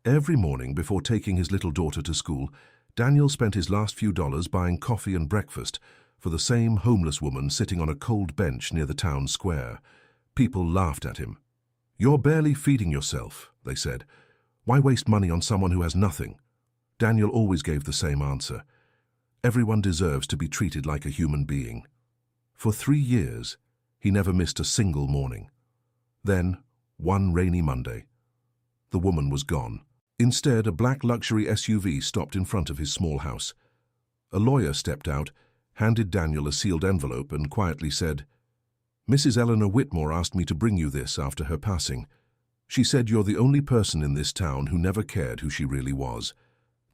Every morning before taking his little daughter to school, Daniel spent his last few dollars buying coffee and breakfast for the same homeless woman sitting on a cold bench near the town square. People laughed at him. "You're barely feeding yourself," they said. "Why waste money on someone who has nothing?" Daniel always gave the same answer. Everyone deserves to be treated like a human being. For 3 years, he never missed a single morning. Then, one rainy Monday, the woman was gone. Instead, a black luxury SUV stopped in front of his small house. A lawyer stepped out, handed Daniel a sealed envelope and quietly said, "Mrs. Eleanor Whitmore asked me to bring you this after her passing. She said you're the only person in this town who never cared who she really was."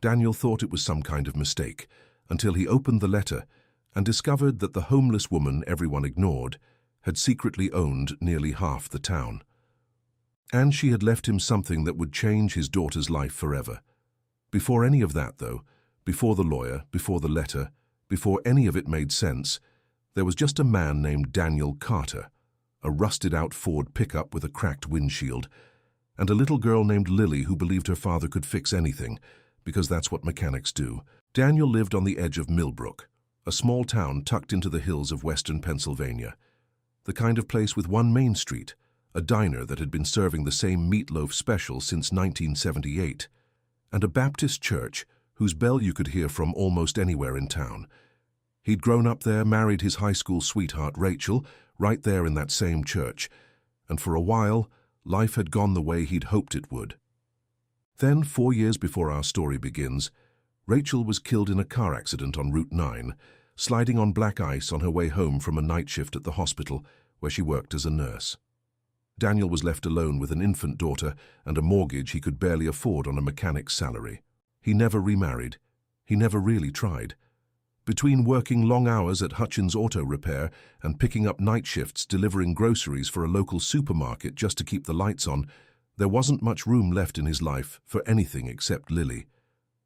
Daniel thought it was some kind of mistake, until he opened the letter and discovered that the homeless woman everyone ignored had secretly owned nearly half the town. And she had left him something that would change his daughter's life forever. Before any of that, though, before the lawyer, before the letter, before any of it made sense, there was just a man named Daniel Carter, a rusted-out Ford pickup with a cracked windshield, and a little girl named Lily who believed her father could fix anything, because that's what mechanics do. Daniel lived on the edge of Millbrook, a small town tucked into the hills of western Pennsylvania. The kind of place with one main street, a diner that had been serving the same meatloaf special since 1978, and a Baptist church whose bell you could hear from almost anywhere in town. He'd grown up there, married his high school sweetheart Rachel, right there in that same church, and for a while, life had gone the way he'd hoped it would. Then, 4 years before our story begins, Rachel was killed in a car accident on Route 9, sliding on black ice on her way home from a night shift at the hospital where she worked as a nurse. Daniel was left alone with an infant daughter and a mortgage he could barely afford on a mechanic's salary. He never remarried. He never really tried. Between working long hours at Hutchins Auto Repair and picking up night shifts delivering groceries for a local supermarket just to keep the lights on, there wasn't much room left in his life for anything except Lily.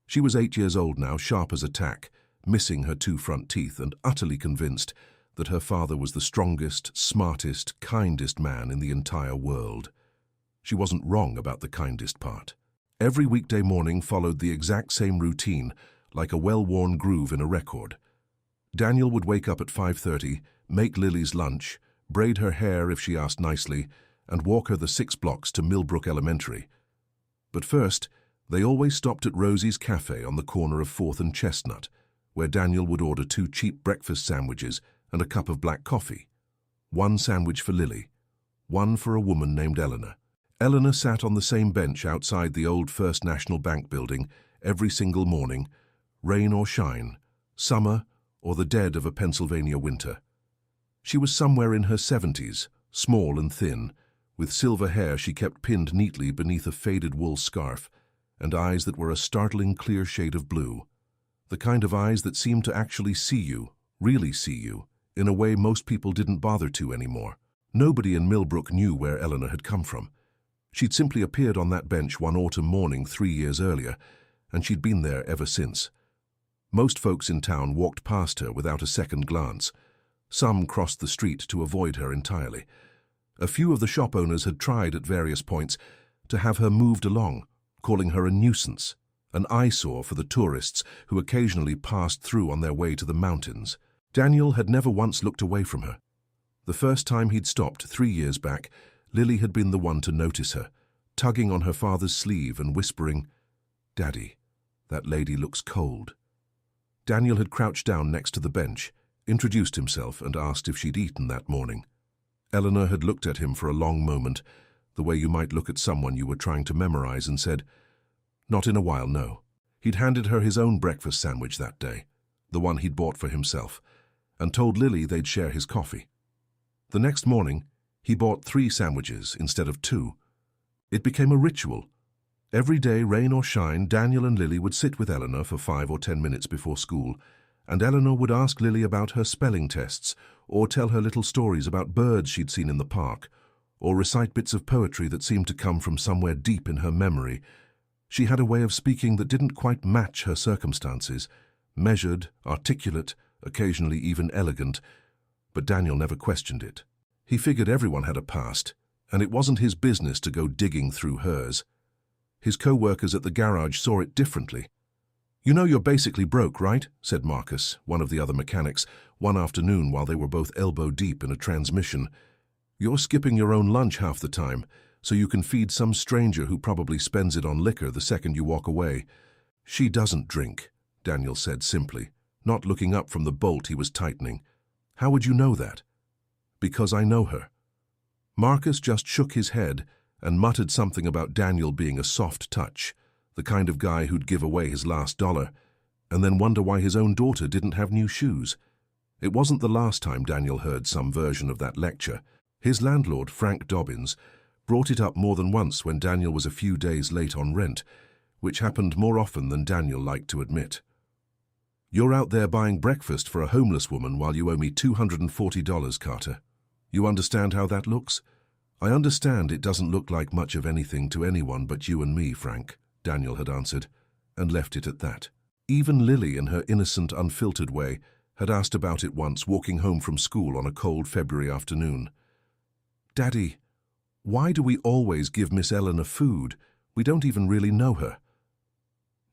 She was 8 years old now, sharp as a tack, missing her 2 front teeth and utterly convinced that her father was the strongest, smartest, kindest man in the entire world. She wasn't wrong about the kindest part. Every weekday morning followed the exact same routine, like a well-worn groove in a record. Daniel would wake up at 5:30, make Lily's lunch, braid her hair if she asked nicely, and walk her the 6 blocks to Millbrook Elementary. But first, they always stopped at Rosie's Cafe on the corner of 4th and Chestnut, where Daniel would order 2 cheap breakfast sandwiches and a cup of black coffee. 1 sandwich for Lily, 1 for a woman named Eleanor. Eleanor sat on the same bench outside the old First National Bank building every single morning, rain or shine, summer or the dead of a Pennsylvania winter. She was somewhere in her 70s, small and thin, with silver hair she kept pinned neatly beneath a faded wool scarf, and eyes that were a startling clear shade of blue. The kind of eyes that seemed to actually see you, really see you, in a way most people didn't bother to anymore. Nobody in Millbrook knew where Eleanor had come from. She'd simply appeared on that bench one autumn morning 3 years earlier, and she'd been there ever since. Most folks in town walked past her without a second glance. Some crossed the street to avoid her entirely. A few of the shop owners had tried at various points to have her moved along, calling her a nuisance, an eyesore for the tourists who occasionally passed through on their way to the mountains. Daniel had never once looked away from her. The first time he'd stopped 3 years back, Lily had been the one to notice her, tugging on her father's sleeve and whispering, "Daddy, that lady looks cold." Daniel had crouched down next to the bench, introduced himself and asked if she'd eaten that morning. Eleanor had looked at him for a long moment, the way you might look at someone you were trying to memorize, and said, "Not in a while, no." He'd handed her his own breakfast sandwich that day, the one he'd bought for himself, and told Lily they'd share his coffee. The next morning, he bought 3 sandwiches instead of 2. It became a ritual. Every day, rain or shine, Daniel and Lily would sit with Eleanor for 5 or 10 minutes before school, and Eleanor would ask Lily about her spelling tests, or tell her little stories about birds she'd seen in the park, or recite bits of poetry that seemed to come from somewhere deep in her memory. She had a way of speaking that didn't quite match her circumstances, measured, articulate, occasionally even elegant, but Daniel never questioned it. He figured everyone had a past, and it wasn't his business to go digging through hers. His co-workers at the garage saw it differently. "You know you're basically broke, right?" said Marcus, one of the other mechanics, one afternoon while they were both elbow-deep in a transmission. "You're skipping your own lunch half the time, so you can feed some stranger who probably spends it on liquor the second you walk away." "She doesn't drink," Daniel said simply, not looking up from the bolt he was tightening. "How would you know that?" "Because I know her." Marcus just shook his head and muttered something about Daniel being a soft touch, the kind of guy who'd give away his last dollar, and then wonder why his own daughter didn't have new shoes. It wasn't the last time Daniel heard some version of that lecture. His landlord, Frank Dobbins, brought it up more than once when Daniel was a few days late on rent, which happened more often than Daniel liked to admit. "You're out there buying breakfast for a homeless woman while you owe me $240, Carter. You understand how that looks?" "I understand it doesn't look like much of anything to anyone but you and me, Frank," Daniel had answered, and left it at that. Even Lily, in her innocent, unfiltered way, had asked about it once walking home from school on a cold February afternoon. "Daddy, why do we always give Miss Eleanor food? We don't even really know her."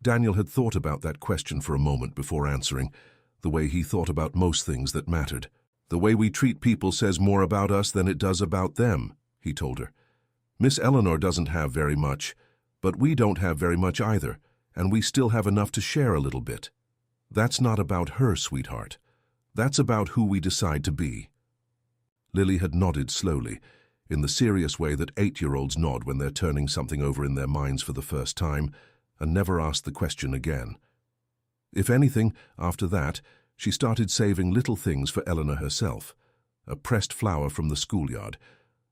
Daniel had thought about that question for a moment before answering, the way he thought about most things that mattered. "The way we treat people says more about us than it does about them," he told her. "Miss Eleanor doesn't have very much, but we don't have very much either, and we still have enough to share a little bit. That's not about her, sweetheart. That's about who we decide to be." Lily had nodded slowly, in the serious way that 8-year-olds nod when they're turning something over in their minds for the first time, and never asked the question again. If anything, after that, she started saving little things for Eleanor herself: a pressed flower from the schoolyard,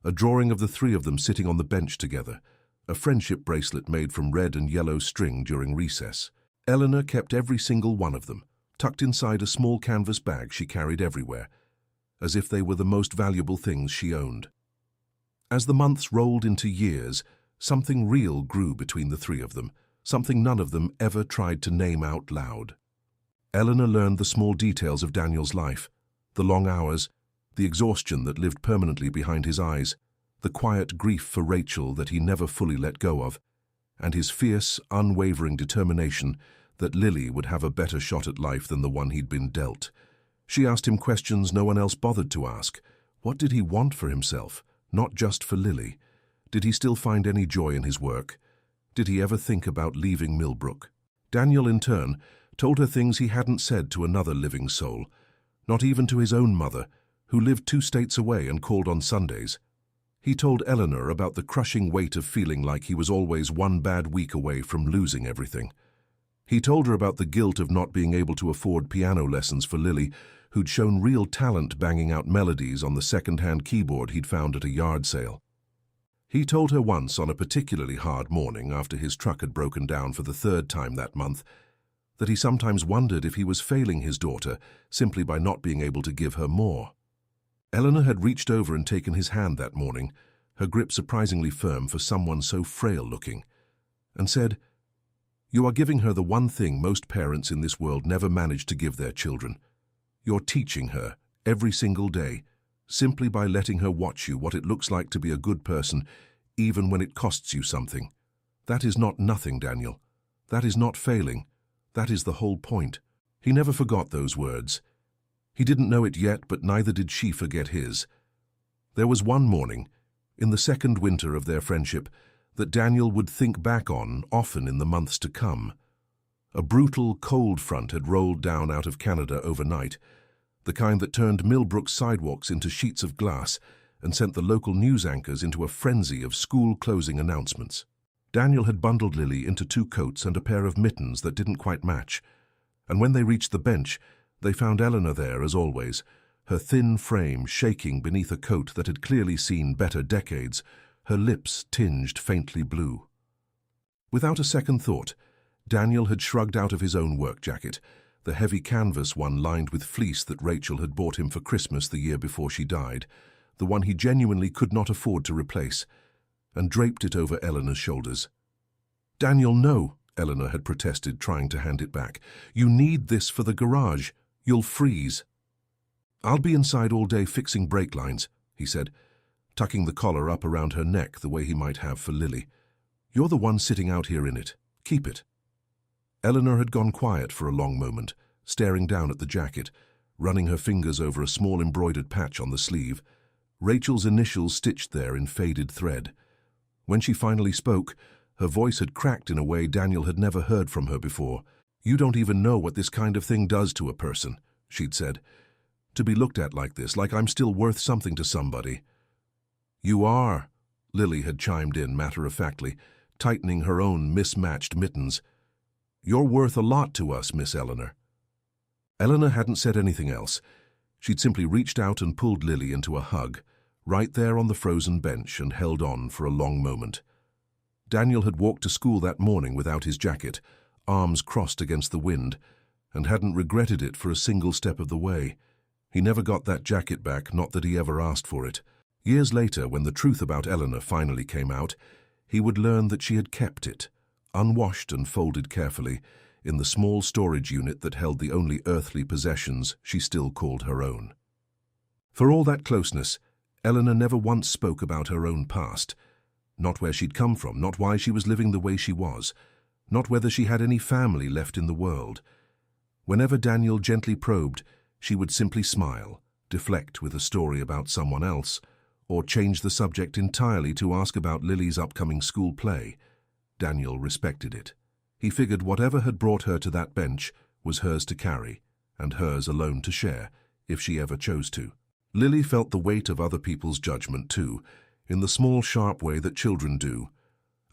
a drawing of the three of them sitting on the bench together, a friendship bracelet made from red and yellow string during recess. Eleanor kept every single one of them, tucked inside a small canvas bag she carried everywhere, as if they were the most valuable things she owned. As the months rolled into years, something real grew between the three of them, something none of them ever tried to name out loud. Eleanor learned the small details of Daniel's life, the long hours, the exhaustion that lived permanently behind his eyes, the quiet grief for Rachel that he never fully let go of, and his fierce, unwavering determination that Lily would have a better shot at life than the one he'd been dealt. She asked him questions no one else bothered to ask. What did he want for himself, not just for Lily? Did he still find any joy in his work? Did he ever think about leaving Millbrook? Daniel, in turn, told her things he hadn't said to another living soul, not even to his own mother, who lived 2 states away and called on Sundays. He told Eleanor about the crushing weight of feeling like he was always one bad week away from losing everything. He told her about the guilt of not being able to afford piano lessons for Lily, who'd shown real talent banging out melodies on the second-hand keyboard he'd found at a yard sale. He told her once, on a particularly hard morning after his truck had broken down for the 3rd time that month, that he sometimes wondered if he was failing his daughter simply by not being able to give her more. Eleanor had reached over and taken his hand that morning, her grip surprisingly firm for someone so frail-looking, and said, "You are giving her the one thing most parents in this world never manage to give their children. You're teaching her, every single day, simply by letting her watch you, what it looks like to be a good person, even when it costs you something. That is not nothing, Daniel. That is not failing. That is the whole point." He never forgot those words. He didn't know it yet, but neither did she forget his. There was one morning, in the 2nd winter of their friendship, that Daniel would think back on often in the months to come. A brutal, cold front had rolled down out of Canada overnight, the kind that turned Millbrook's sidewalks into sheets of glass and sent the local news anchors into a frenzy of school-closing announcements. Daniel had bundled Lily into 2 coats and a pair of mittens that didn't quite match, and when they reached the bench, they found Eleanor there as always, her thin frame shaking beneath a coat that had clearly seen better decades, her lips tinged faintly blue. Without a second thought, Daniel had shrugged out of his own work jacket, the heavy canvas one lined with fleece that Rachel had bought him for Christmas the year before she died, the one he genuinely could not afford to replace, and draped it over Eleanor's shoulders. "Daniel, no," Eleanor had protested, trying to hand it back. "You need this for the garage. You'll freeze." "I'll be inside all day fixing brake lines," he said, tucking the collar up around her neck the way he might have for Lily. You're the one sitting out here in it. Keep it." Eleanor had gone quiet for a long moment, staring down at the jacket, running her fingers over a small embroidered patch on the sleeve, Rachel's initials stitched there in faded thread. When she finally spoke, her voice had cracked in a way Daniel had never heard from her before. "You don't even know what this kind of thing does to a person," she'd said. "To be looked at like this, like I'm still worth something to somebody." "You are," Lily had chimed in matter-of-factly, tightening her own mismatched mittens. "You're worth a lot to us, Miss Eleanor." Eleanor hadn't said anything else. She'd simply reached out and pulled Lily into a hug, right there on the frozen bench, and held on for a long moment. Daniel had walked to school that morning without his jacket, arms crossed against the wind, and hadn't regretted it for a single step of the way. He never got that jacket back, not that he ever asked for it. Years later, when the truth about Eleanor finally came out, he would learn that she had kept it, unwashed and folded carefully, in the small storage unit that held the only earthly possessions she still called her own. For all that closeness, Eleanor never once spoke about her own past. Not where she'd come from, not why she was living the way she was, not whether she had any family left in the world. Whenever Daniel gently probed, she would simply smile, deflect with a story about someone else, or change the subject entirely to ask about Lily's upcoming school play. Daniel respected it. He figured whatever had brought her to that bench was hers to carry, and hers alone to share, if she ever chose to. Lily felt the weight of other people's judgment too, in the small, sharp way that children do.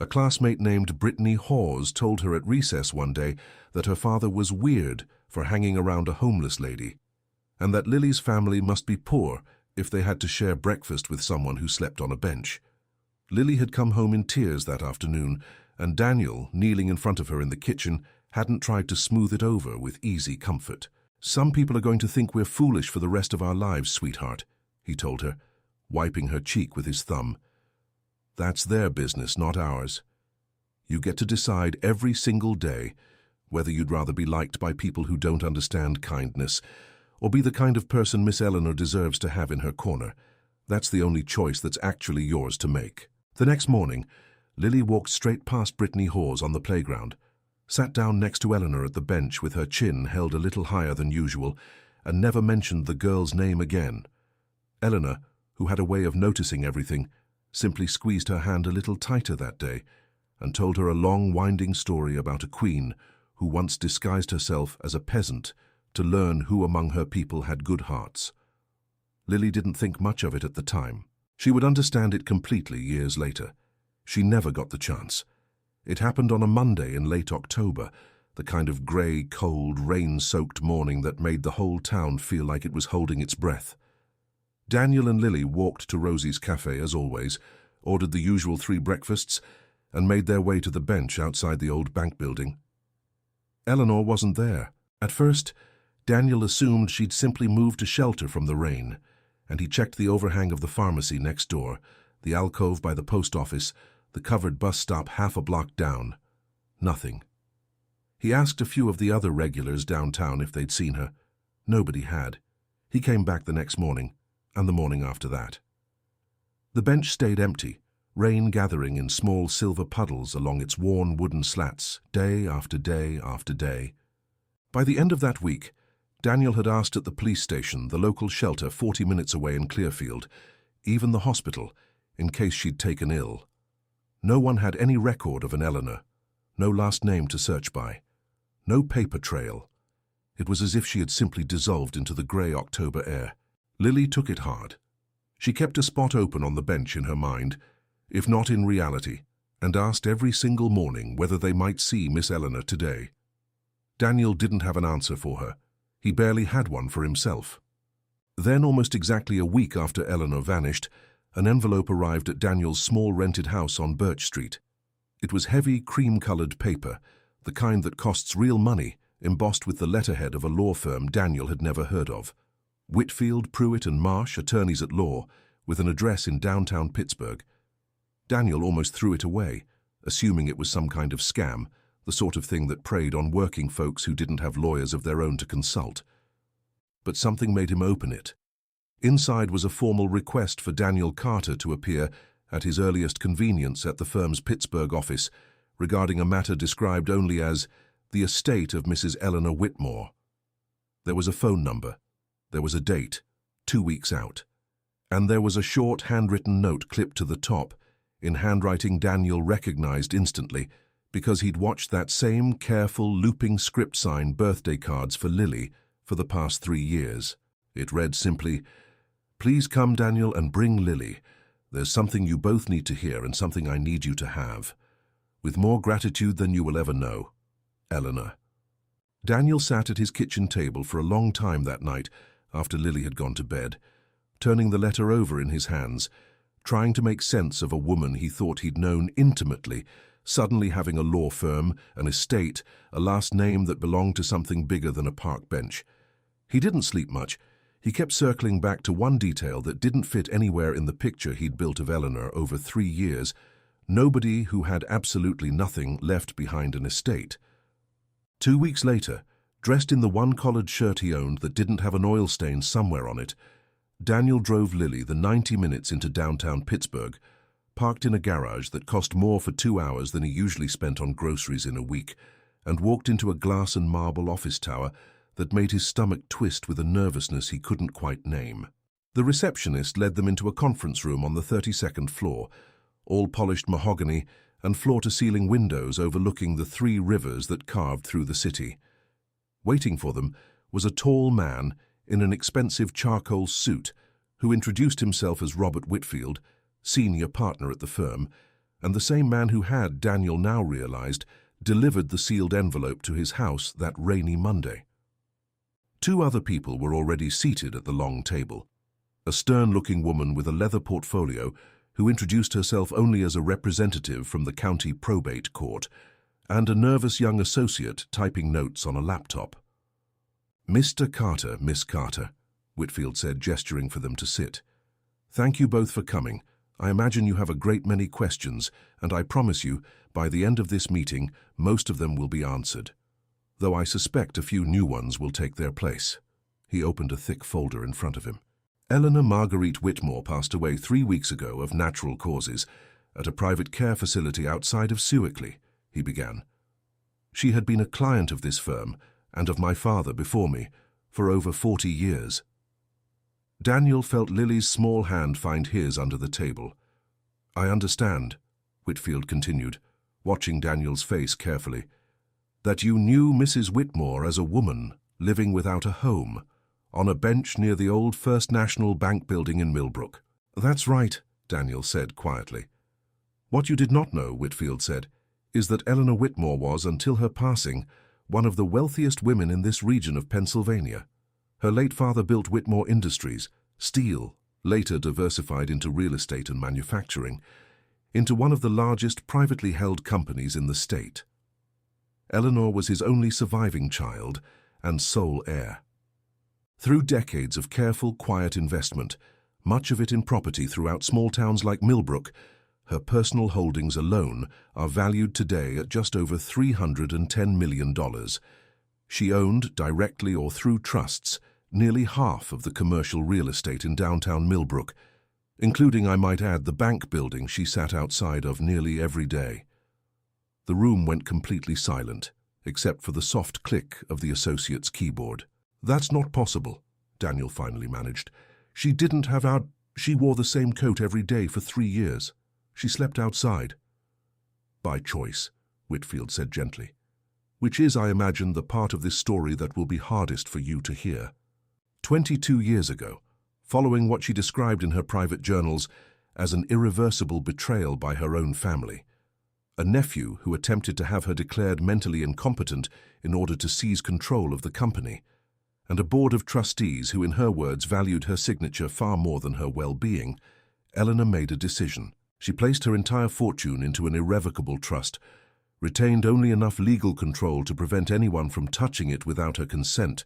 A classmate named Brittany Hawes told her at recess one day that her father was weird for hanging around a homeless lady, and that Lily's family must be poor if they had to share breakfast with someone who slept on a bench. Lily had come home in tears that afternoon, and Daniel, kneeling in front of her in the kitchen, hadn't tried to smooth it over with easy comfort. "Some people are going to think we're foolish for the rest of our lives, sweetheart," he told her, wiping her cheek with his thumb. "That's their business, not ours. You get to decide every single day whether you'd rather be liked by people who don't understand kindness, or be the kind of person Miss Eleanor deserves to have in her corner. That's the only choice that's actually yours to make." The next morning, Lily walked straight past Brittany Hawes on the playground, sat down next to Eleanor at the bench with her chin held a little higher than usual, and never mentioned the girl's name again. Eleanor, who had a way of noticing everything, simply squeezed her hand a little tighter that day and told her a long, winding story about a queen who once disguised herself as a peasant to learn who among her people had good hearts. Lily didn't think much of it at the time. She would understand it completely years later. She never got the chance. It happened on a Monday in late October, the kind of grey, cold, rain-soaked morning that made the whole town feel like it was holding its breath. Daniel and Lily walked to Rosie's cafe as always, ordered the usual 3 breakfasts, and made their way to the bench outside the old bank building. Eleanor wasn't there. At first, Daniel assumed she'd simply moved to shelter from the rain, and he checked the overhang of the pharmacy next door, the alcove by the post office, the covered bus stop half a block down. Nothing. He asked a few of the other regulars downtown if they'd seen her. Nobody had. He came back the next morning, and the morning after that. The bench stayed empty, rain gathering in small silver puddles along its worn wooden slats, day after day after day. By the end of that week, Daniel had asked at the police station, the local shelter 40 minutes away in Clearfield, even the hospital, in case she'd taken ill. No one had any record of an Eleanor, no last name to search by, no paper trail. It was as if she had simply dissolved into the grey October air. Lily took it hard. She kept a spot open on the bench in her mind, if not in reality, and asked every single morning whether they might see Miss Eleanor today. Daniel didn't have an answer for her. He barely had one for himself. Then, almost exactly a week after Eleanor vanished, an envelope arrived at Daniel's small rented house on Birch Street. It was heavy, cream-colored paper, the kind that costs real money, embossed with the letterhead of a law firm Daniel had never heard of. Whitfield, Pruitt and Marsh, attorneys at law, with an address in downtown Pittsburgh. Daniel almost threw it away, assuming it was some kind of scam, the sort of thing that preyed on working folks who didn't have lawyers of their own to consult. But something made him open it. Inside was a formal request for Daniel Carter to appear at his earliest convenience at the firm's Pittsburgh office, regarding a matter described only as the estate of Mrs. Eleanor Whitmore. There was a phone number, there was a date, 2 weeks out, and there was a short handwritten note clipped to the top, in handwriting Daniel recognized instantly, because he'd watched that same careful, looping script sign birthday cards for Lily for the past 3 years. It read simply, "Please come, Daniel, and bring Lily. There's something you both need to hear and something I need you to have. With more gratitude than you will ever know. Eleanor." Daniel sat at his kitchen table for a long time that night after Lily had gone to bed, turning the letter over in his hands, trying to make sense of a woman he thought he'd known intimately, suddenly having a law firm, an estate, a last name that belonged to something bigger than a park bench. He didn't sleep much. He kept circling back to one detail that didn't fit anywhere in the picture he'd built of Eleanor over 3 years. Nobody who had absolutely nothing left behind an estate. 2 weeks later, dressed in the one collared shirt he owned that didn't have an oil stain somewhere on it, Daniel drove Lily the 90 minutes into downtown Pittsburgh, parked in a garage that cost more for 2 hours than he usually spent on groceries in a week, and walked into a glass and marble office tower that made his stomach twist with a nervousness he couldn't quite name. The receptionist led them into a conference room on the 32nd floor, all polished mahogany and floor-to-ceiling windows overlooking the 3 rivers that carved through the city. Waiting for them was a tall man in an expensive charcoal suit who introduced himself as Robert Whitfield, senior partner at the firm, and the same man who had, Daniel now realized, delivered the sealed envelope to his house that rainy Monday. 2 other people were already seated at the long table. A stern-looking woman with a leather portfolio who introduced herself only as a representative from the county probate court, and a nervous young associate typing notes on a laptop. "Mr. Carter, Miss Carter," Whitfield said, gesturing for them to sit. "Thank you both for coming. I imagine you have a great many questions, and I promise you, by the end of this meeting, most of them will be answered. Though I suspect a few new ones will take their place." He opened a thick folder in front of him. "Eleanor Marguerite Whitmore passed away 3 weeks ago of natural causes at a private care facility outside of Sewickley," he began. "She had been a client of this firm, and of my father before me, for over 40 years. Daniel felt Lily's small hand find his under the table. "I understand," Whitfield continued, watching Daniel's face carefully, "that you knew Mrs. Whitmore as a woman living without a home, on a bench near the old First National Bank building in Millbrook." "That's right," Daniel said quietly. "What you did not know," Whitfield said, "is that Eleanor Whitmore was, until her passing, one of the wealthiest women in this region of Pennsylvania. Her late father built Whitmore Industries, steel, later diversified into real estate and manufacturing, into one of the largest privately held companies in the state. Eleanor was his only surviving child and sole heir. Through decades of careful, quiet investment, much of it in property throughout small towns like Millbrook, her personal holdings alone are valued today at just over $310 million. She owned, directly or through trusts, nearly half of the commercial real estate in downtown Millbrook, including, I might add, the bank building she sat outside of nearly every day." The room went completely silent, except for the soft click of the associate's keyboard. "That's not possible," Daniel finally managed. "She didn't have out... She wore the same coat every day for 3 years. She slept outside." "By choice," Whitfield said gently. "Which is, I imagine, the part of this story that will be hardest for you to hear. 22 years ago, following what she described in her private journals as an irreversible betrayal by her own family, a nephew who attempted to have her declared mentally incompetent in order to seize control of the company, and a board of trustees who, in her words, valued her signature far more than her well-being, Eleanor made a decision. She placed her entire fortune into an irrevocable trust, retained only enough legal control to prevent anyone from touching it without her consent,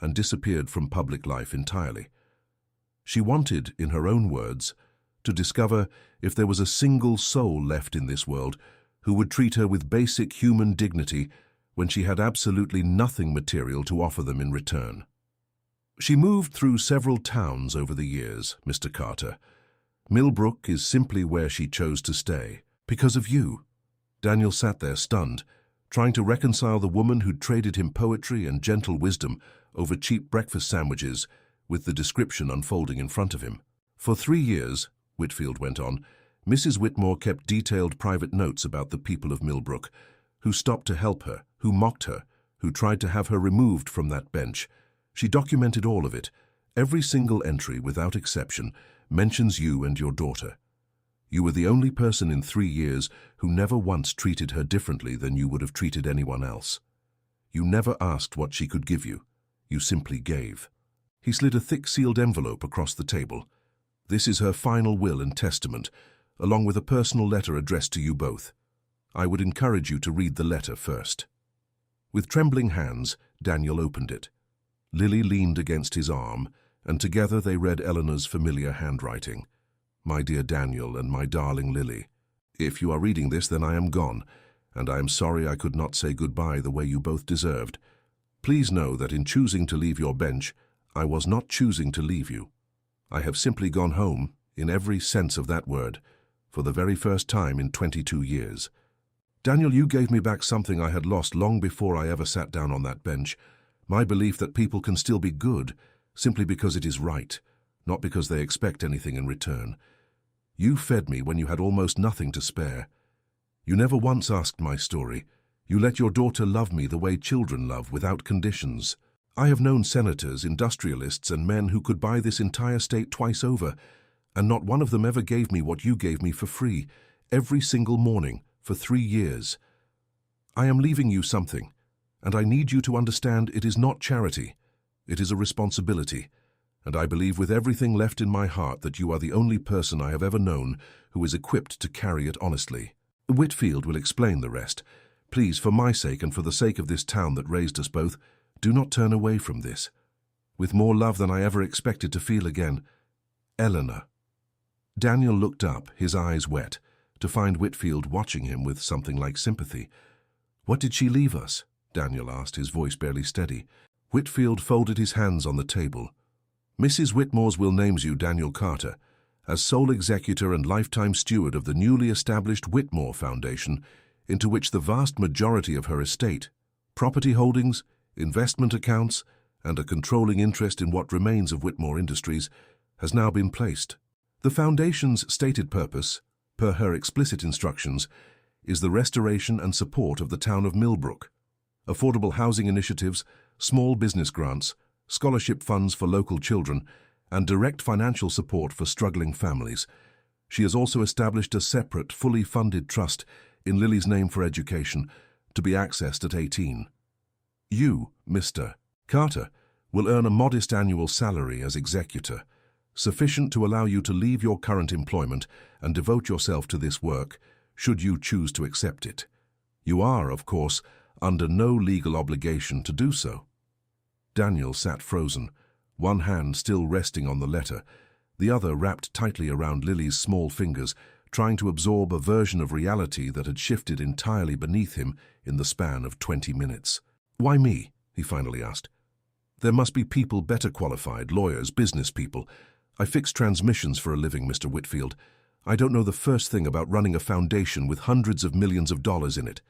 and disappeared from public life entirely. She wanted, in her own words, to discover if there was a single soul left in this world who would treat her with basic human dignity when she had absolutely nothing material to offer them in return. She moved through several towns over the years, Mr. Carter, Millbrook is simply where she chose to stay. Because of you. Daniel sat there stunned, trying to reconcile the woman who'd traded him poetry and gentle wisdom over cheap breakfast sandwiches with the description unfolding in front of him. For 3 years, Whitfield went on, Mrs. Whitmore kept detailed private notes about the people of Millbrook, who stopped to help her, who mocked her, who tried to have her removed from that bench. She documented all of it. Every single entry, without exception, mentions you and your daughter. You were the only person in 3 years who never once treated her differently than you would have treated anyone else. You never asked what she could give you. You simply gave. He slid a thick sealed envelope across the table. This is her final will and testament, along with a personal letter addressed to you both. I would encourage you to read the letter first. With trembling hands, Daniel opened it. Lily leaned against his arm, and together they read Eleanor's familiar handwriting. My dear Daniel and my darling Lily, if you are reading this, then I am gone, and I am sorry I could not say goodbye the way you both deserved. Please know that in choosing to leave your bench, I was not choosing to leave you. I have simply gone home, in every sense of that word, for the very first time in 22 years. Daniel, you gave me back something I had lost long before I ever sat down on that bench, my belief that people can still be good, simply because it is right, not because they expect anything in return. You fed me when you had almost nothing to spare. You never once asked my story. You let your daughter love me the way children love, without conditions. I have known senators, industrialists, and men who could buy this entire state twice over, and not one of them ever gave me what you gave me for free, every single morning, for 3 years. I am leaving you something, and I need you to understand it is not charity. It is a responsibility, and I believe with everything left in my heart that you are the only person I have ever known who is equipped to carry it honestly. Whitfield will explain the rest. Please, for my sake and for the sake of this town that raised us both, do not turn away from this. With more love than I ever expected to feel again, Eleanor. Daniel looked up, his eyes wet, to find Whitfield watching him with something like sympathy. What did she leave us? Daniel asked, his voice barely steady. Whitfield folded his hands on the table. Mrs. Whitmore's will names you, Daniel Carter, as sole executor and lifetime steward of the newly established Whitmore Foundation, into which the vast majority of her estate, property holdings, investment accounts, and a controlling interest in what remains of Whitmore Industries, has now been placed. The Foundation's stated purpose, per her explicit instructions, is the restoration and support of the town of Millbrook, affordable housing initiatives, small business grants, scholarship funds for local children, and direct financial support for struggling families. She has also established a separate, fully funded trust in Lily's name for education, to be accessed at 18. You, Mr. Carter, will earn a modest annual salary as executor, sufficient to allow you to leave your current employment and devote yourself to this work, should you choose to accept it. You are, of course, under no legal obligation to do so. Daniel sat frozen, one hand still resting on the letter, the other wrapped tightly around Lily's small fingers, trying to absorb a version of reality that had shifted entirely beneath him in the span of 20 minutes. Why me? He finally asked. There must be people better qualified, lawyers, business people. I fix transmissions for a living, Mr. Whitfield. I don't know the first thing about running a foundation with hundreds of millions of dollars in it.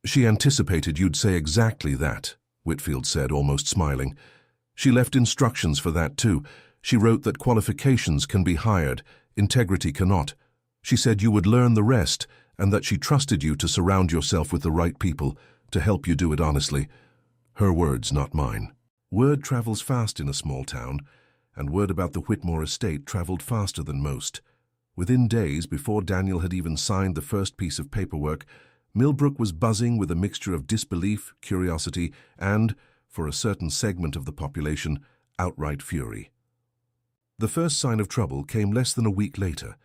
She anticipated you'd say exactly that, Whitfield said, almost smiling. She left instructions for that too. She wrote that qualifications can be hired, integrity cannot. She said you would learn the rest, and that she trusted you to surround yourself with the right people, to help you do it honestly. Her words, not mine. Word travels fast in a small town, and word about the Whitmore estate traveled faster than most. Within days, before Daniel had even signed the first piece of paperwork, Millbrook was buzzing with a mixture of disbelief, curiosity, and, for a certain segment of the population, outright fury. The first sign of trouble came less than a week later,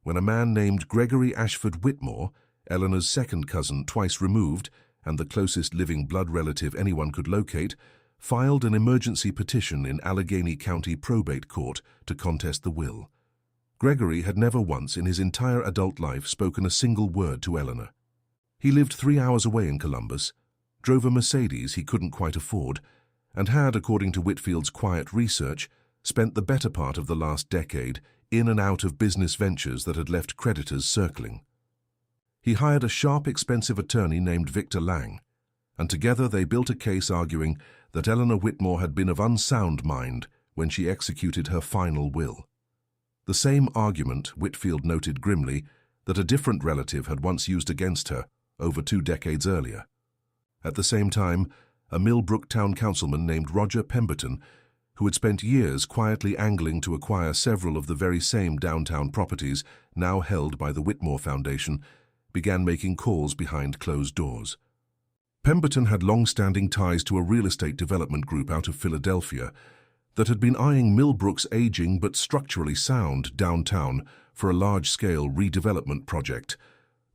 when a man named Gregory Ashford Whitmore, Eleanor's second cousin twice removed, and the closest living blood relative anyone could locate, filed an emergency petition in Allegheny County Probate Court to contest the will. Gregory had never once in his entire adult life spoken a single word to Eleanor. He lived 3 hours away in Columbus, drove a Mercedes he couldn't quite afford, and had, according to Whitfield's quiet research, spent the better part of the last decade in and out of business ventures that had left creditors circling. He hired a sharp, expensive attorney named Victor Lang, and together they built a case arguing that Eleanor Whitmore had been of unsound mind when she executed her final will. The same argument, Whitfield noted grimly, that a different relative had once used against her over 2 decades earlier. At the same time, a Millbrook town councilman named Roger Pemberton, who had spent years quietly angling to acquire several of the very same downtown properties now held by the Whitmore Foundation, began making calls behind closed doors. Pemberton had long-standing ties to a real estate development group out of Philadelphia that had been eyeing Millbrook's aging but structurally sound downtown for a large-scale redevelopment project,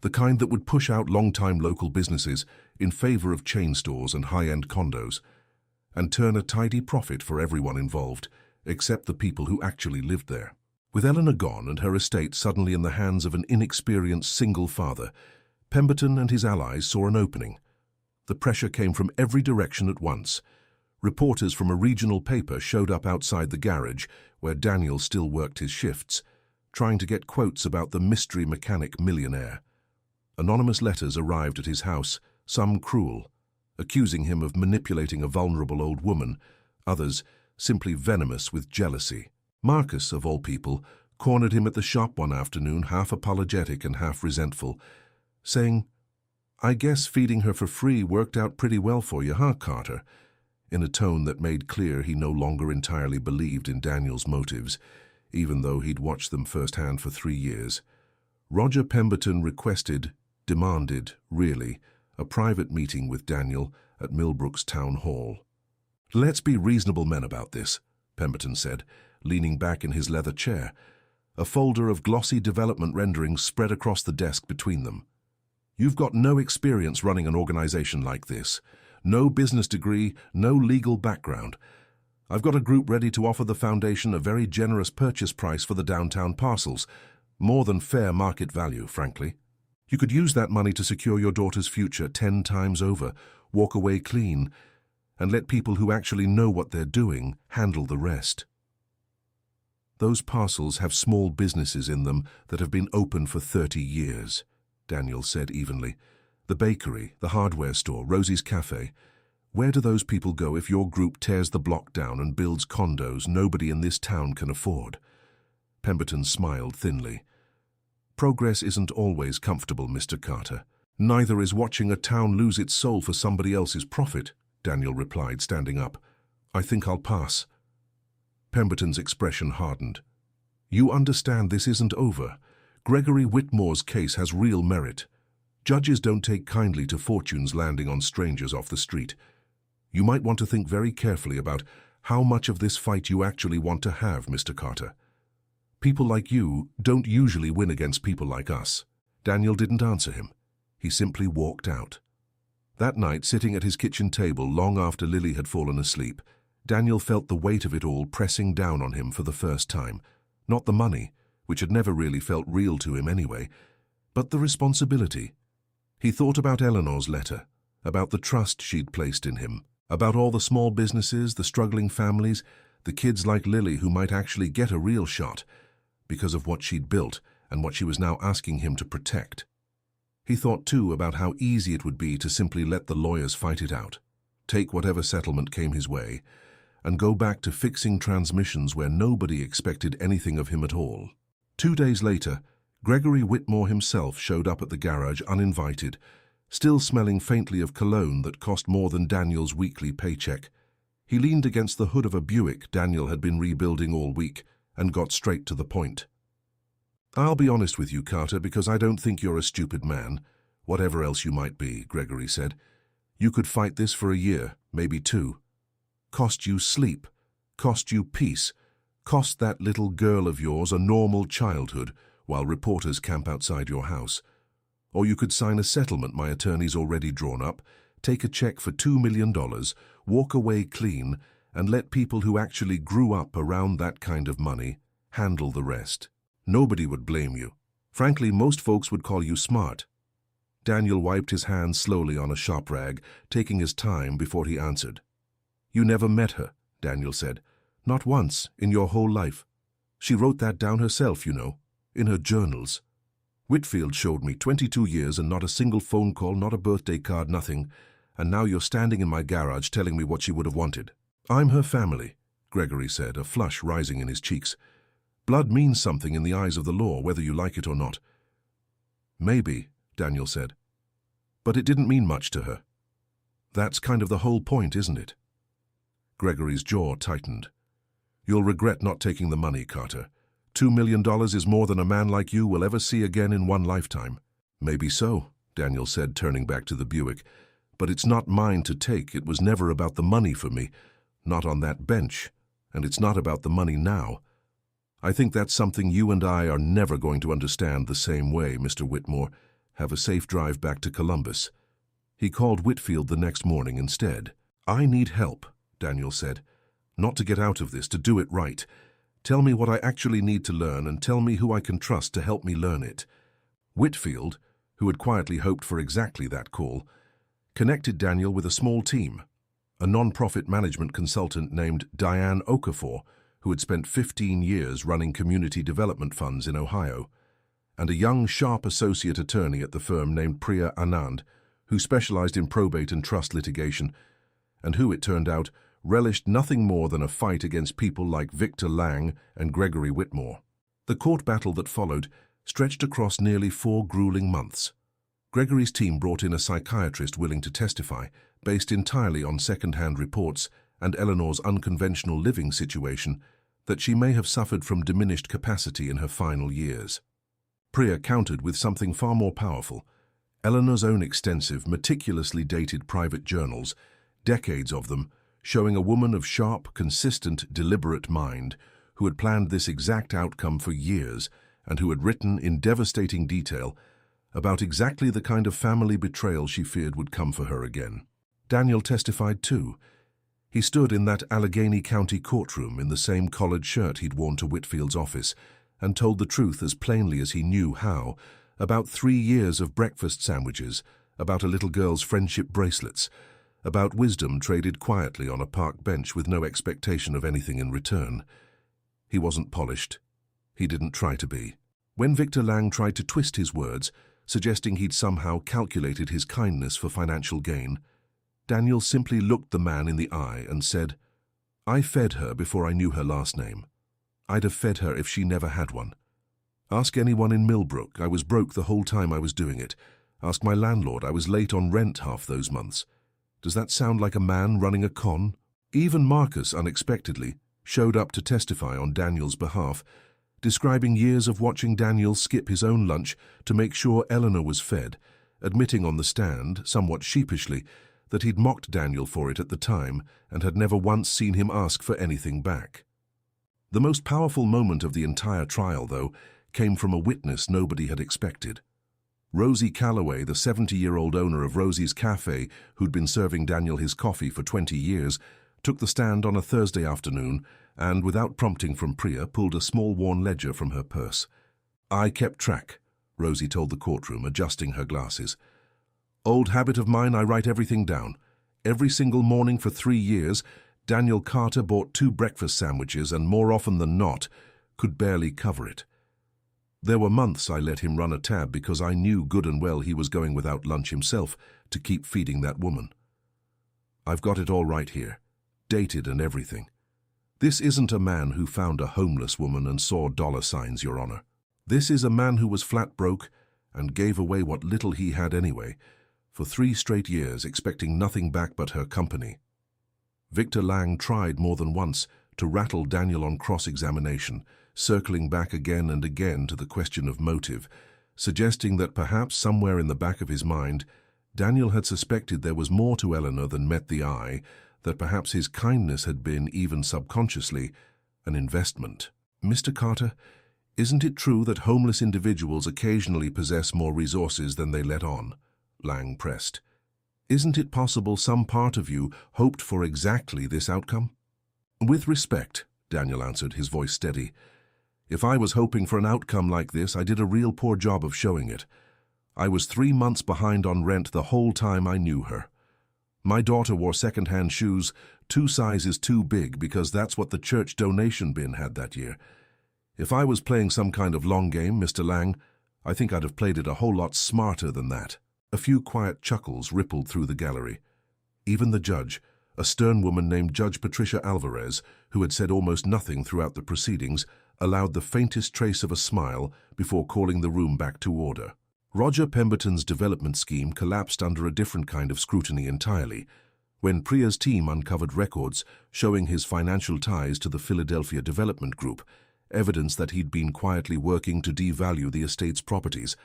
the kind that would push out long-time local businesses in favor of chain stores and high-end condos, and turn a tidy profit for everyone involved, except the people who actually lived there. With Eleanor gone and her estate suddenly in the hands of an inexperienced single father, Pemberton and his allies saw an opening. The pressure came from every direction at once. Reporters from a regional paper showed up outside the garage, where Daniel still worked his shifts, trying to get quotes about the mystery mechanic millionaire. Anonymous letters arrived at his house, some cruel, accusing him of manipulating a vulnerable old woman, others simply venomous with jealousy. Marcus, of all people, cornered him at the shop one afternoon, half apologetic and half resentful, saying, "I guess feeding her for free worked out pretty well for you, huh, Carter?" in a tone that made clear he no longer entirely believed in Daniel's motives, even though he'd watched them firsthand for 3 years. Roger Pemberton demanded, really, a private meeting with Daniel at Millbrook's town hall. "Let's be reasonable men about this," Pemberton said, leaning back in his leather chair, a folder of glossy development renderings spread across the desk between them. "You've got no experience running an organization like this. No business degree, no legal background. I've got a group ready to offer the foundation a very generous purchase price for the downtown parcels, more than fair market value, frankly. You could use that money to secure your daughter's future 10 times over, walk away clean, and let people who actually know what they're doing handle the rest. Those parcels have small businesses in them that have been open for 30 years, Daniel said evenly. The bakery, the hardware store, Rosie's Cafe. Where do those people go if your group tears the block down and builds condos nobody in this town can afford? Pemberton smiled thinly. Progress isn't always comfortable, Mr. Carter. Neither is watching a town lose its soul for somebody else's profit, Daniel replied, standing up. I think I'll pass. Pemberton's expression hardened. You understand this isn't over. Gregory Whitmore's case has real merit. Judges don't take kindly to fortunes landing on strangers off the street. You might want to think very carefully about how much of this fight you actually want to have, Mr. Carter. People like you don't usually win against people like us. Daniel didn't answer him. He simply walked out. That night, sitting at his kitchen table long after Lily had fallen asleep, Daniel felt the weight of it all pressing down on him for the first time. Not the money, which had never really felt real to him anyway, but the responsibility. He thought about Eleanor's letter, about the trust she'd placed in him, about all the small businesses, the struggling families, the kids like Lily who might actually get a real shot because of what she'd built and what she was now asking him to protect. He thought, too, about how easy it would be to simply let the lawyers fight it out, take whatever settlement came his way, and go back to fixing transmissions where nobody expected anything of him at all. 2 days later, Gregory Whitmore himself showed up at the garage uninvited, still smelling faintly of cologne that cost more than Daniel's weekly paycheck. He leaned against the hood of a Buick Daniel had been rebuilding all week and got straight to the point. I'll be honest with you, Carter, because I don't think you're a stupid man, whatever else you might be, Gregory said. You could fight this for a year, maybe 2. Cost you sleep, cost you peace, cost that little girl of yours a normal childhood while reporters camp outside your house. Or you could sign a settlement my attorney's already drawn up, take a check for $2 million, walk away clean, and let people who actually grew up around that kind of money handle the rest. Nobody would blame you. Frankly, most folks would call you smart. Daniel wiped his hands slowly on a shop rag, taking his time before he answered. You never met her, Daniel said. Not once in your whole life. She wrote that down herself, you know, in her journals. Whitfield showed me 22 years and not a single phone call, not a birthday card, nothing. And now you're standing in my garage telling me what she would have wanted. I'm her family, Gregory said, a flush rising in his cheeks. Blood means something in the eyes of the law, whether you like it or not. Maybe, Daniel said. But it didn't mean much to her. That's kind of the whole point, isn't it? Gregory's jaw tightened. You'll regret not taking the money, Carter. $2 million is more than a man like you will ever see again in one lifetime. Maybe so, Daniel said, turning back to the Buick. But it's not mine to take. It was never about the money for me. Not on that bench. And it's not about the money now. I think that's something you and I are never going to understand the same way, Mr. Whitmore. Have a safe drive back to Columbus. He called Whitfield the next morning instead. I need help, Daniel said. Not to get out of this, to do it right. Tell me what I actually need to learn and tell me who I can trust to help me learn it. Whitfield, who had quietly hoped for exactly that call, connected Daniel with a small team, a non-profit management consultant named Diane Okafor, who had spent 15 years running community development funds in Ohio, and a young, sharp associate attorney at the firm named Priya Anand, who specialized in probate and trust litigation, and who, it turned out, relished nothing more than a fight against people like Victor Lang and Gregory Whitmore. The court battle that followed stretched across nearly 4 grueling months. Gregory's team brought in a psychiatrist willing to testify, based entirely on second-hand reports and Eleanor's unconventional living situation, that she may have suffered from diminished capacity in her final years. Priya countered with something far more powerful: Eleanor's own extensive, meticulously dated private journals, decades of them, showing a woman of sharp, consistent, deliberate mind who had planned this exact outcome for years and who had written in devastating detail about exactly the kind of family betrayal she feared would come for her again. Daniel testified too. He stood in that Allegheny County courtroom in the same collared shirt he'd worn to Whitfield's office and told the truth as plainly as he knew how, about 3 years of breakfast sandwiches, about a little girl's friendship bracelets, about wisdom traded quietly on a park bench with no expectation of anything in return. He wasn't polished. He didn't try to be. When Victor Lang tried to twist his words, suggesting he'd somehow calculated his kindness for financial gain, Daniel simply looked the man in the eye and said, I fed her before I knew her last name. I'd have fed her if she never had one. Ask anyone in Millbrook. I was broke the whole time I was doing it. Ask my landlord. I was late on rent half those months. Does that sound like a man running a con? Even Marcus, unexpectedly, showed up to testify on Daniel's behalf, describing years of watching Daniel skip his own lunch to make sure Eleanor was fed, admitting on the stand, somewhat sheepishly, that he'd mocked Daniel for it at the time and had never once seen him ask for anything back. The most powerful moment of the entire trial, though, came from a witness nobody had expected. Rosie Calloway, the 70-year-old owner of Rosie's Cafe, who'd been serving Daniel his coffee for 20 years, took the stand on a Thursday afternoon and, without prompting from Priya, pulled a small worn ledger from her purse. I kept track, Rosie told the courtroom, adjusting her glasses. Old habit of mine, I write everything down. Every single morning for 3 years, Daniel Carter bought 2 breakfast sandwiches and, more often than not, could barely cover it. There were months I let him run a tab because I knew good and well he was going without lunch himself to keep feeding that woman. I've got it all right here, dated and everything. This isn't a man who found a homeless woman and saw dollar signs, Your Honor. This is a man who was flat broke and gave away what little he had anyway, for 3 straight years, expecting nothing back but her company. Victor Lang tried more than once to rattle Daniel on cross-examination, circling back again and again to the question of motive, suggesting that perhaps somewhere in the back of his mind, Daniel had suspected there was more to Eleanor than met the eye, that perhaps his kindness had been, even subconsciously, an investment. Mr. Carter, isn't it true that homeless individuals occasionally possess more resources than they let on? Lang pressed. Isn't it possible some part of you hoped for exactly this outcome? With respect, Daniel answered, his voice steady. If I was hoping for an outcome like this, I did a real poor job of showing it. I was 3 months behind on rent the whole time I knew her. My daughter wore second-hand shoes 2 sizes too big because that's what the church donation bin had that year. If I was playing some kind of long game, Mr. Lang, I think I'd have played it a whole lot smarter than that. A few quiet chuckles rippled through the gallery. Even the judge, a stern woman named Judge Patricia Alvarez, who had said almost nothing throughout the proceedings, allowed the faintest trace of a smile before calling the room back to order. Roger Pemberton's development scheme collapsed under a different kind of scrutiny entirely, when Priya's team uncovered records showing his financial ties to the Philadelphia Development Group, evidence that he'd been quietly working to devalue the estate's properties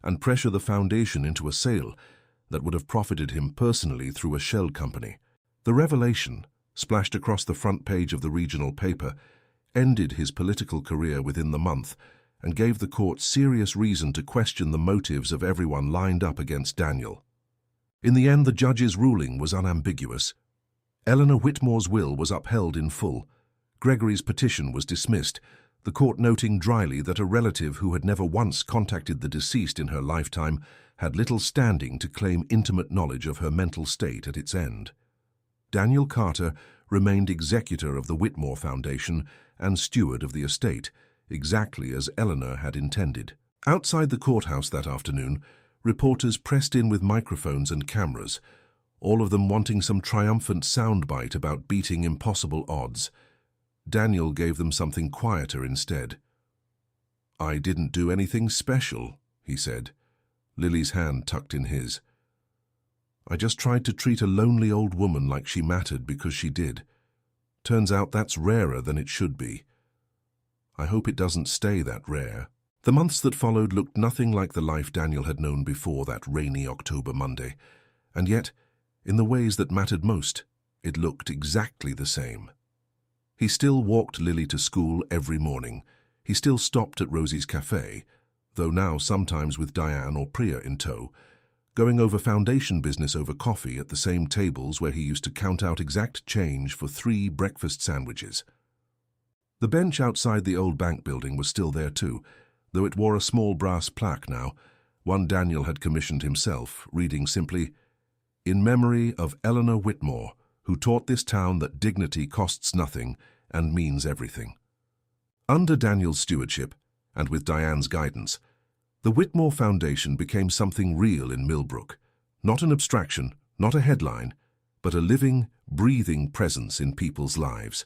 and pressure the foundation into a sale that would have profited him personally through a shell company. The revelation, splashed across the front page of the regional paper, ended his political career within the month and gave the court serious reason to question the motives of everyone lined up against Daniel. In the end, the judge's ruling was unambiguous. Eleanor Whitmore's will was upheld in full. Gregory's petition was dismissed, the court noting dryly that a relative who had never once contacted the deceased in her lifetime had little standing to claim intimate knowledge of her mental state at its end. Daniel Carter remained executor of the Whitmore Foundation and steward of the estate, exactly as Eleanor had intended. Outside the courthouse that afternoon, reporters pressed in with microphones and cameras, all of them wanting some triumphant soundbite about beating impossible odds. Daniel gave them something quieter instead. "I didn't do anything special," he said, Lily's hand tucked in his. "I just tried to treat a lonely old woman like she mattered because she did. Turns out that's rarer than it should be. I hope it doesn't stay that rare." The months that followed looked nothing like the life Daniel had known before that rainy October Monday, and yet, in the ways that mattered most, it looked exactly the same. He still walked Lily to school every morning. He still stopped at Rosie's cafe, though now sometimes with Diane or Priya in tow, going over foundation business over coffee at the same tables where he used to count out exact change for 3 breakfast sandwiches. The bench outside the old bank building was still there too, though it wore a small brass plaque now, one Daniel had commissioned himself, reading simply, "In memory of Eleanor Whitmore, who taught this town that dignity costs nothing and means everything." Under Daniel's stewardship, and with Diane's guidance, the Whitmore Foundation became something real in Millbrook, not an abstraction, not a headline, but a living, breathing presence in people's lives.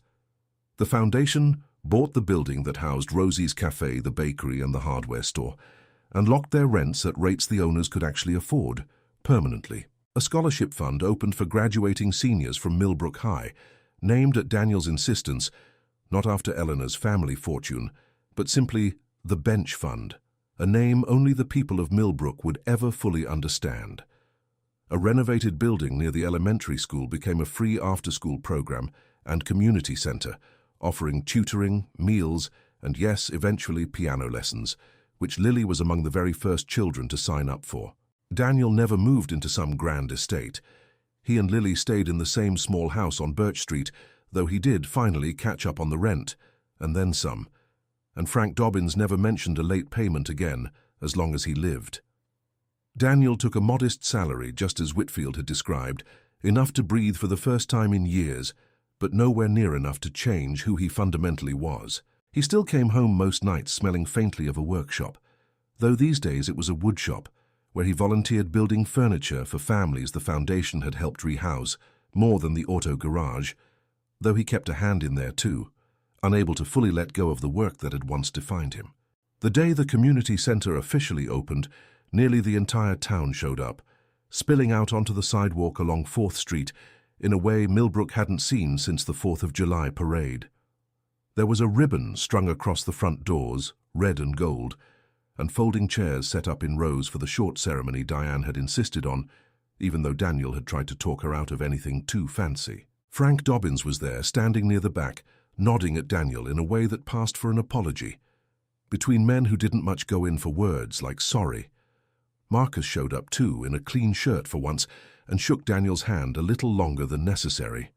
The foundation bought the building that housed Rosie's Cafe, the bakery, and the hardware store, and locked their rents at rates the owners could actually afford, permanently. A scholarship fund opened for graduating seniors from Millbrook High, named at Daniel's insistence, not after Eleanor's family fortune, but simply the Bench Fund, a name only the people of Millbrook would ever fully understand. A renovated building near the elementary school became a free after-school program and community center, offering tutoring, meals, and yes, eventually piano lessons, which Lily was among the very first children to sign up for. Daniel never moved into some grand estate. He and Lily stayed in the same small house on Birch Street, though he did finally catch up on the rent, and then some. And Frank Dobbins never mentioned a late payment again, as long as he lived. Daniel took a modest salary, just as Whitfield had described, enough to breathe for the first time in years, but nowhere near enough to change who he fundamentally was. He still came home most nights smelling faintly of a workshop, though these days it was a woodshop, where he volunteered building furniture for families the foundation had helped rehouse, more than the auto garage, though he kept a hand in there too, unable to fully let go of the work that had once defined him. The day the community center officially opened, nearly the entire town showed up, spilling out onto the sidewalk along 4th Street in a way Millbrook hadn't seen since the 4th of July parade. There was a ribbon strung across the front doors, red and gold, and folding chairs set up in rows for the short ceremony Diane had insisted on, even though Daniel had tried to talk her out of anything too fancy. Frank Dobbins was there, standing near the back, nodding at Daniel in a way that passed for an apology, between men who didn't much go in for words like sorry. Marcus showed up too, in a clean shirt for once, and shook Daniel's hand a little longer than necessary.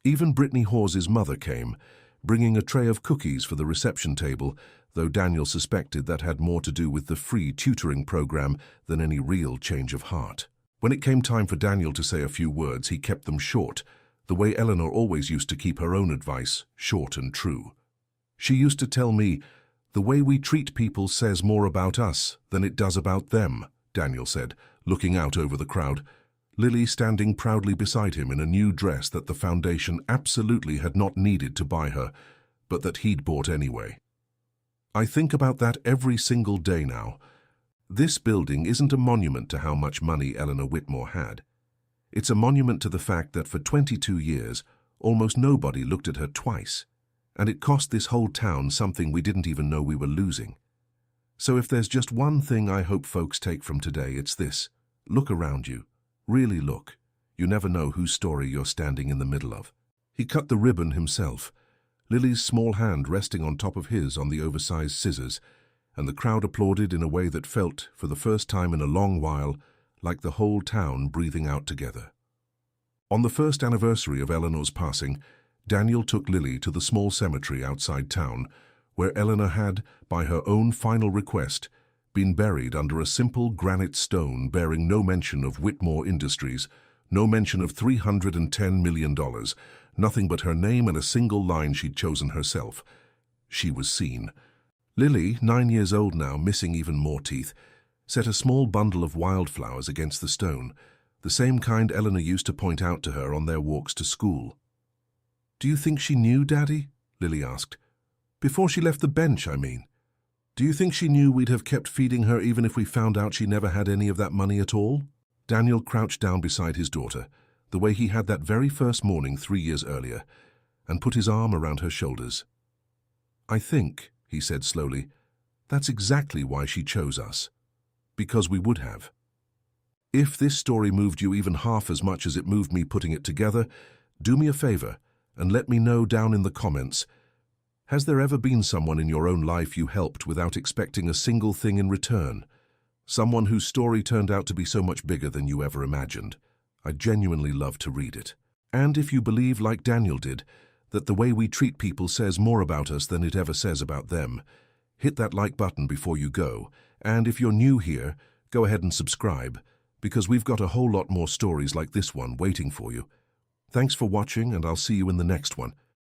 Even Brittany Hawes's mother came, bringing a tray of cookies for the reception table, though Daniel suspected that had more to do with the free tutoring program than any real change of heart. When it came time for Daniel to say a few words, he kept them short, the way Eleanor always used to keep her own advice, short and true. She used to tell me, The way we treat people says more about us than it does about them, Daniel said, looking out over the crowd, Lily standing proudly beside him in a new dress that the foundation absolutely had not needed to buy her, but that he'd bought anyway. I think about that every single day now. This building isn't a monument to how much money Eleanor Whitmore had. It's a monument to the fact that for 22 years, almost nobody looked at her twice, and it cost this whole town something we didn't even know we were losing. So if there's just one thing I hope folks take from today, it's this. Look around you. Really look. You never know whose story you're standing in the middle of. He cut the ribbon himself, Lily's small hand resting on top of his on the oversized scissors, and the crowd applauded in a way that felt, for the first time in a long while, like the whole town breathing out together. On the first anniversary of Eleanor's passing, Daniel took Lily to the small cemetery outside town, where Eleanor had, by her own final request, been buried under a simple granite stone bearing no mention of Whitmore Industries, no mention of $310 million, nothing but her name and a single line she'd chosen herself. She was seen. Lily, 9 years old now, missing even more teeth, set a small bundle of wildflowers against the stone, the same kind Eleanor used to point out to her on their walks to school. "Do you think she knew, Daddy?" Lily asked. "Before she left the bench, I mean. Do you think she knew we'd have kept feeding her even if we found out she never had any of that money at all?" Daniel crouched down beside his daughter, the way he had that very first morning 3 years earlier, and put his arm around her shoulders. "I think," he said slowly, "that's exactly why she chose us. Because we would have. If this story moved you even half as much as it moved me putting it together, do me a favor and let me know down in the comments. Has there ever been someone in your own life you helped without expecting a single thing in return? Someone whose story turned out to be so much bigger than you ever imagined? I'd genuinely love to read it. And if you believe, like Daniel did, that the way we treat people says more about us than it ever says about them, hit that like button before you go. And if you're new here, go ahead and subscribe, because we've got a whole lot more stories like this one waiting for you. Thanks for watching, and I'll see you in the next one.